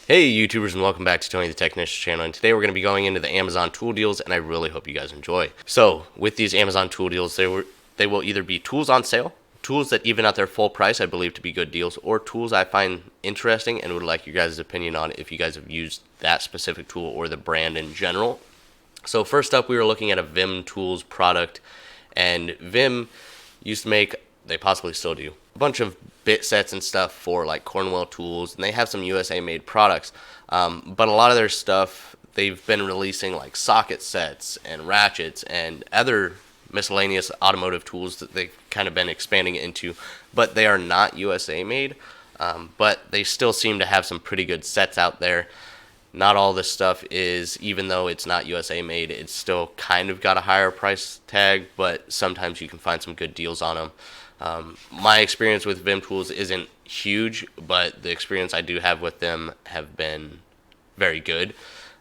Hey YouTubers, and welcome back to Tony the Technician channel, and today we're going to be going into the Amazon tool deals, and I really hope you guys enjoy. So with these Amazon tool deals, they will either be tools on sale, tools that even at their full price I believe to be good deals, or tools I find interesting and would like you guys' opinion on if you guys have used that specific tool or the brand in general. So first up, we were looking at a Vim Tools product, and Vim used to make, they possibly still do, a bunch of bit sets and stuff for like Cornwell tools, and they have some USA made products, but a lot of their stuff they've been releasing like socket sets and ratchets and other miscellaneous automotive tools that they've kind of been expanding into, but they are not USA made, but they still seem to have some pretty good sets out there. Not all this stuff is, even though it's not USA made, it's still kind of got a higher price tag, but sometimes you can find some good deals on them. My experience with Vim tools isn't huge, but the experience I do have with them have been very good.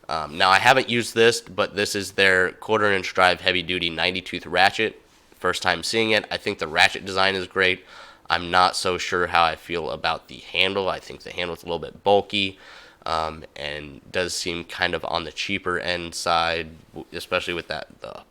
Now I haven't used this, but this is their 1/4 inch drive heavy duty 90 tooth ratchet. First time seeing it. I think the ratchet design is great. I'm not so sure how I feel about the handle. I think the handle's a little bit bulky. And does seem kind of on the cheaper end side, especially with the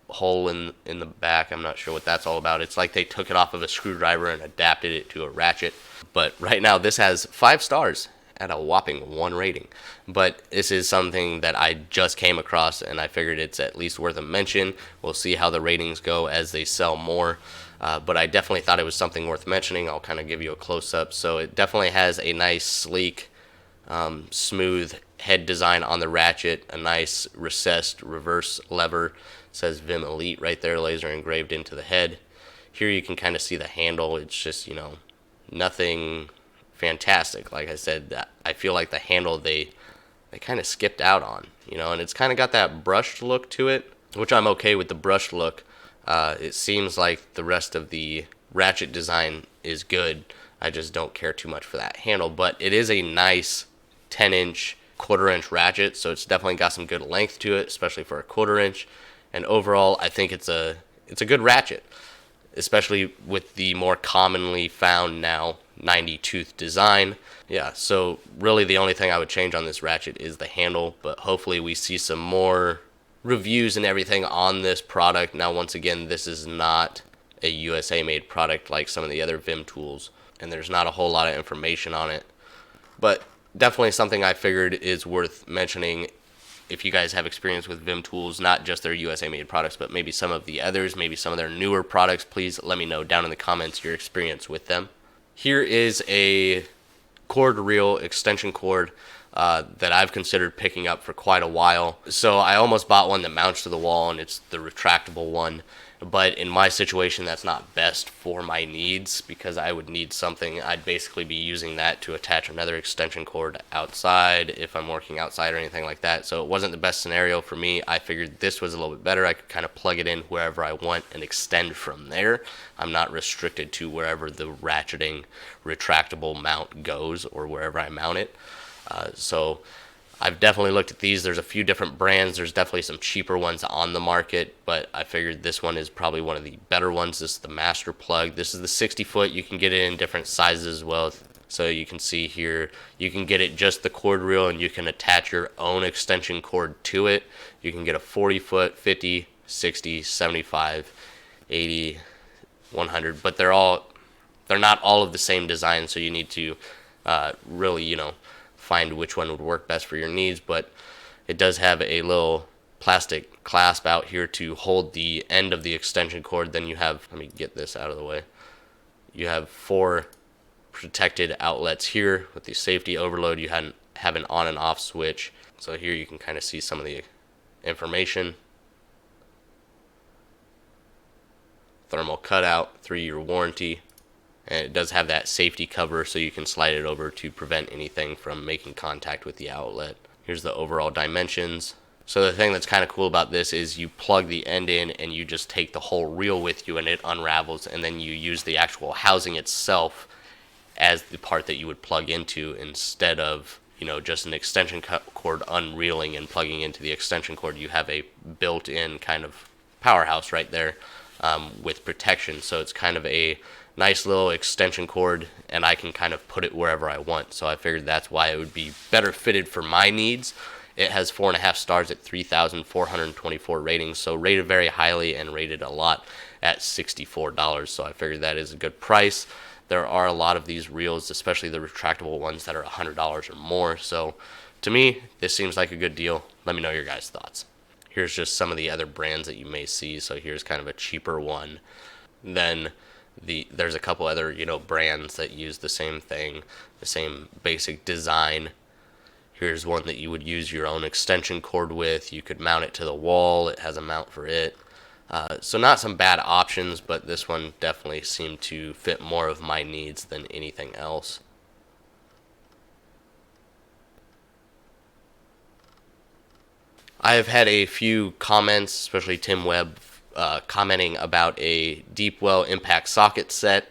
hole in the back. I'm not sure what that's all about. It's like they took it off of a screwdriver and adapted it to a ratchet. But right now this has 5 stars at a whopping 1 rating. But this is something that I just came across, and I figured it's at least worth a mention. We'll see how the ratings go as they sell more. But I definitely thought it was something worth mentioning. I'll kind of give you a close-up. So it definitely has a nice, sleek, smooth head design on the ratchet, a nice recessed reverse lever. It says Vim Elite right there, laser engraved into the head. Here you can kind of see the handle. It's just, nothing fantastic. Like I said, I feel like the handle they kind of skipped out on, and it's kind of got that brushed look to it, which I'm okay with the brushed look. It seems like the rest of the ratchet design is good. I just don't care too much for that handle, but it is a nice 10-inch 1/4 inch ratchet, so it's definitely got some good length to it, especially for a 1/4 inch. And overall, I think it's a good ratchet, especially with the more commonly found now 90 tooth design. Yeah, so really the only thing I would change on this ratchet is the handle, but hopefully we see some more reviews and everything on this product. Now, once again, this is not a USA made product like some of the other Vim tools, and there's not a whole lot of information on it, but definitely something I figured is worth mentioning if you guys have experience with Vim tools, not just their USA made products, but maybe some of the others, maybe some of their newer products. Please let me know down in the comments your experience with them. Here is a cord reel extension cord that I've considered picking up for quite a while. So I almost bought one that mounts to the wall, and it's the retractable one. But in my situation, that's not best for my needs, because I would need something. I'd basically be using that to attach another extension cord outside if I'm working outside or anything like that. So it wasn't the best scenario for me. I figured this was a little bit better. I could kind of plug it in wherever I want and extend from there. I'm not restricted to wherever the ratcheting retractable mount goes or wherever I mount it. So I've definitely looked at these. There's a few different brands. There's definitely some cheaper ones on the market, but I figured this one is probably one of the better ones. This is the Master Plug. This is the 60 foot. You can get it in different sizes as well. So you can see here, you can get it just the cord reel, and you can attach your own extension cord to it. You can get a 40 foot, 50, 60, 75, 80, 100, but they're not all of the same design, so you need to really, find which one would work best for your needs. But it does have a little plastic clasp out here to hold the end of the extension cord. Then you have, let me get this out of the way, you have 4 protected outlets here with the safety overload. You have an on and off switch. So here you can kind of see some of the information. Thermal cutout, 3-year warranty. And it does have that safety cover, so you can slide it over to prevent anything from making contact with the outlet. Here's the overall dimensions. So the thing that's kind of cool about this is you plug the end in and you just take the whole reel with you and it unravels, and then you use the actual housing itself as the part that you would plug into, instead of just an extension cord unreeling and plugging into the extension cord. You have a built-in kind of powerhouse right there with protection. So it's kind of a nice little extension cord, and I can kind of put it wherever I want. So I figured that's why it would be better fitted for my needs. It has 4.5 stars at 3,424 ratings, so rated very highly and rated a lot at $64. So I figured that is a good price. There are a lot of these reels, especially the retractable ones, that are $100 or more. So to me, this seems like a good deal. Let me know your guys' thoughts. Here's just some of the other brands that you may see. So here's kind of a cheaper one. Then there's a couple other, brands that use the same thing, the same basic design. Here's one that you would use your own extension cord with. You could mount it to the wall. It has a mount for it. So not some bad options, but this one definitely seemed to fit more of my needs than anything else. I have had a few comments, especially Tim Webb, commenting about a deep well impact socket set,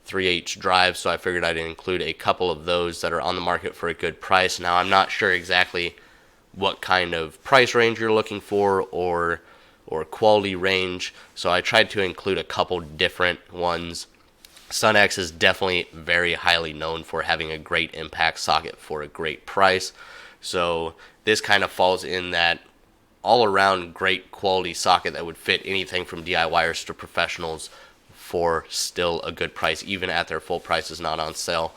3H drive, so I figured I'd include a couple of those that are on the market for a good price. Now, I'm not sure exactly what kind of price range you're looking for or quality range, so I tried to include a couple different ones. Sunex is definitely very highly known for having a great impact socket for a great price, so this kind of falls in that all-around great quality socket that would fit anything from DIYers to professionals for still a good price, even at their full price is not on sale.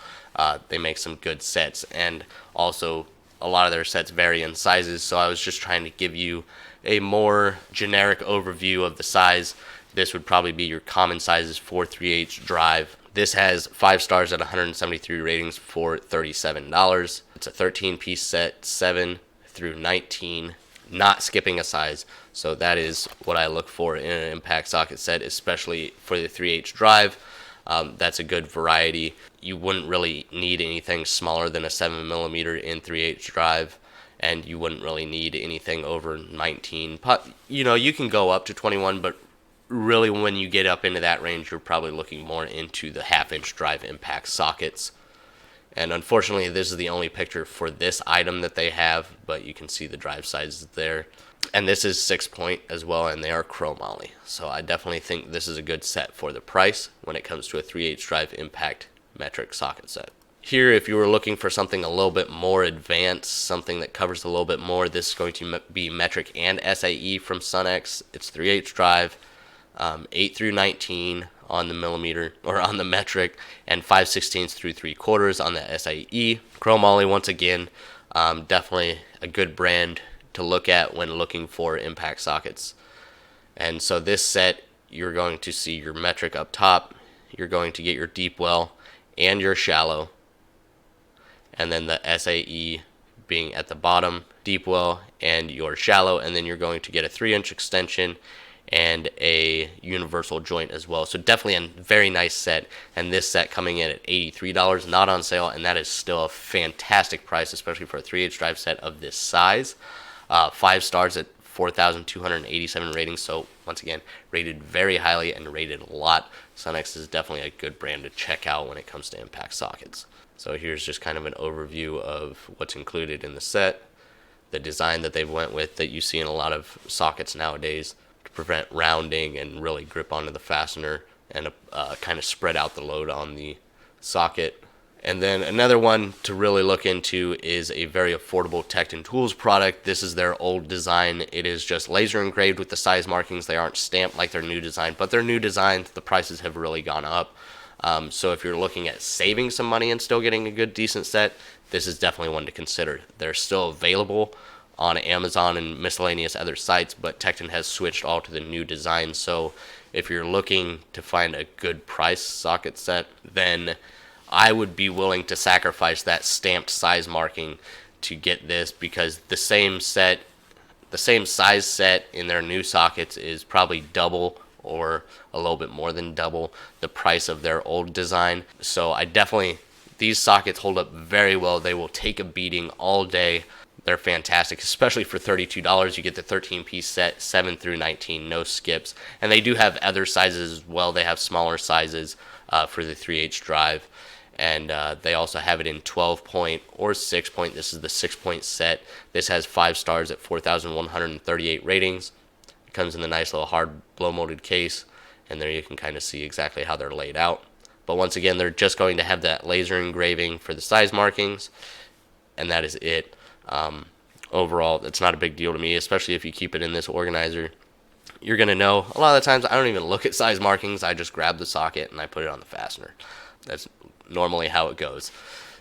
They make some good sets, and also a lot of their sets vary in sizes, so I was just trying to give you a more generic overview of the size. This would probably be your common sizes for 3H drive. This has 5 stars at 173 ratings for $37. It's a 13-piece set, 7 through 19, not skipping a size. So that is what I look for in an impact socket set, especially for the 3H drive. That's a good variety. You wouldn't really need anything smaller than a 7mm in 3H drive, and you wouldn't really need anything over 19. You can go up to 21, but really when you get up into that range, you're probably looking more into the 1/2-inch drive impact sockets. And unfortunately, this is the only picture for this item that they have, but you can see the drive sizes there. And this is 6-point as well, and they are chromoly. So I definitely think this is a good set for the price when it comes to a 3H drive impact metric socket set. Here, if you were looking for something a little bit more advanced, something that covers a little bit more, this is going to be metric and SAE from Sunex. It's 3H drive, 8 through 19 on the millimeter or on the metric, and 5/16 through 3/4 on the SAE. Chromoly, once again, definitely a good brand to look at when looking for impact sockets. And so this set, you're going to see your metric up top, you're going to get your deep well and your shallow, and then the SAE being at the bottom, deep well and your shallow, and then you're going to get a 3-inch extension and a universal joint as well. So definitely a very nice set, and this set coming in at $83, not on sale, and that is still a fantastic price, especially for a 3H drive set of this size. 5 stars at 4,287 ratings, so once again, rated very highly and rated a lot. Sunex is definitely a good brand to check out when it comes to impact sockets. So here's just kind of an overview of what's included in the set, the design that they've went with that you see in a lot of sockets nowadays to prevent rounding and really grip onto the fastener and kind of spread out the load on the socket. And then another one to really look into is a very affordable Tekton Tools product. This is their old design. It is just laser engraved with the size markings. They aren't stamped like their new design, but their new designs, the prices have really gone up. So if you're looking at saving some money and still getting a good, decent set, this is definitely one to consider. They're still available on Amazon and miscellaneous other sites, but Tekton has switched all to the new design. So if you're looking to find a good price socket set, then I would be willing to sacrifice that stamped size marking to get this, because the same size set in their new sockets is probably double or a little bit more than double the price of their old design. So these sockets hold up very well. They will take a beating all day. They're fantastic, especially for $32. You get the 13-piece set, 7 through 19, no skips. And they do have other sizes as well. They have smaller sizes for the 3H drive. And they also have it in 12-point or 6-point. This is the 6-point set. This has 5 stars at 4,138 ratings. It comes in the nice little hard blow-molded case, and there you can kind of see exactly how they're laid out. But once again, they're just going to have that laser engraving for the size markings, and that is it. Overall, it's not a big deal to me, especially if you keep it in this organizer. You're going to know, a lot of the times I don't even look at size markings. I just grab the socket and I put it on the fastener. That's normally how it goes.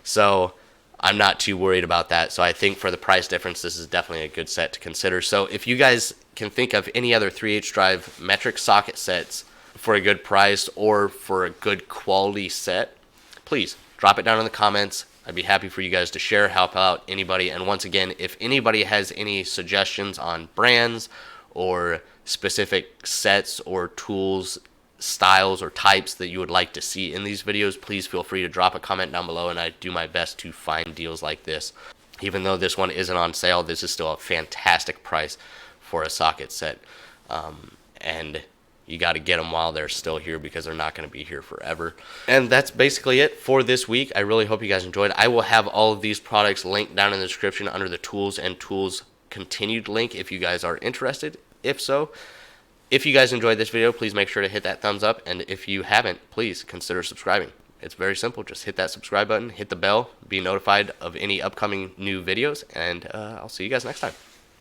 So I'm not too worried about that. So I think for the price difference, this is definitely a good set to consider. So if you guys can think of any other 3H drive metric socket sets for a good price or for a good quality set, please drop it down in the comments. I'd be happy for you guys to share, help out anybody. And once again, if anybody has any suggestions on brands or specific sets or tools, styles or types that you would like to see in these videos, please feel free to drop a comment down below, and I do my best to find deals like this. Even though this one isn't on sale, this is still a fantastic price for a socket set. And you got to get them while they're still here, because they're not going to be here forever. And that's basically it for this week. I really hope you guys enjoyed. I will have all of these products linked down in the description under the tools and tools continued link if you guys are interested. If so, if you guys enjoyed this video, please make sure to hit that thumbs up. And if you haven't, please consider subscribing. It's very simple. Just hit that subscribe button, hit the bell, be notified of any upcoming new videos, and I'll see you guys next time.